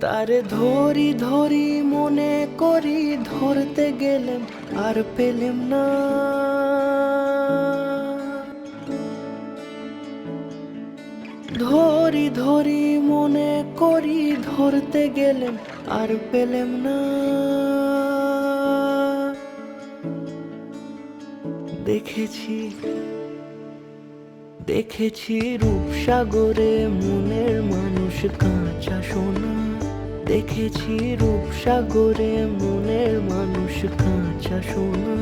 তারে ধরি ধরি মনে করি, ধরতে গেলেম আর পেলেম না। ধরি ধরি মনে করি, ধরতে গেলেম আর পেলেম না। দেখেছি দেখেছি রূপসাগরে মনের মানুষ কাঁচা সোনা। দেখেছি রূপসাগরে মনের মানুষ কাঁচা সোনা।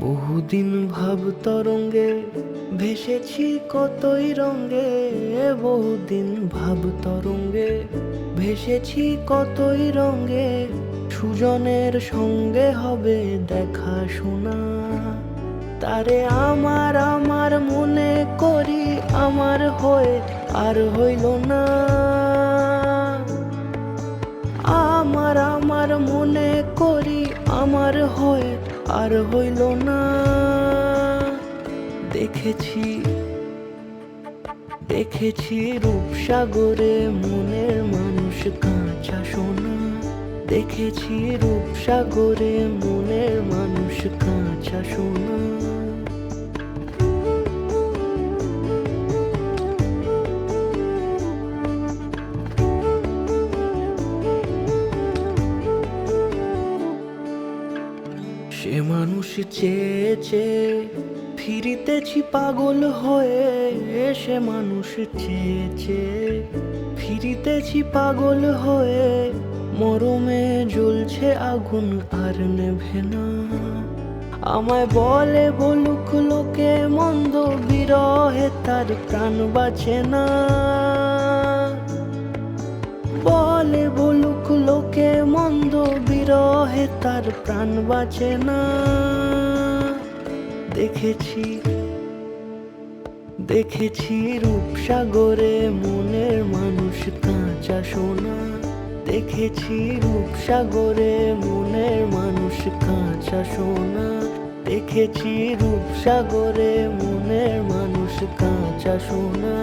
বহুদিন ভাব তরঙ্গে ভেসেছি কতই রঙ্গে। বহুদিন ভাব তরঙ্গে ভেসেছি কতই রঙ্গে। সুজনের সঙ্গে হবে দেখা শোনা। তারে আমার আমার মনে করি, আমার হয়ে আর হইল না। আমার আমার মনে করি, আমার হয়ে আর হইল না। দেখেছি দেখেছি রূপসাগরে মনের মানুষ কাঁচা সোনা। দেখেছি রূপসাগরে মনের মানুষ কাঁচা সোনা। সে মানুষ চেয়ে চেয়ে ফিরিতেছি পাগল হয়ে। সে মানুষ চেয়ে চেয়ে ফিরিতেছি পাগল হয়ে। মরমে জ্বলছে আগুন আর নেভে না। আমায় বলে বলুক লোকে মন্দ, বিরহে তার প্রাণ বাঁচে না। বলে বলুক লোকে মন্দ, বিরহে তার প্রাণ বাঁচে না। দেখেছি দেখেছি রূপসাগরে মনের মানুষ কাঁচা সোনা। দেখেছি রূপসাগরে মনের মানুষ কাঁচা সোনা। দেখেছি রূপসাগরে মনের মানুষ কাঁচা সোনা।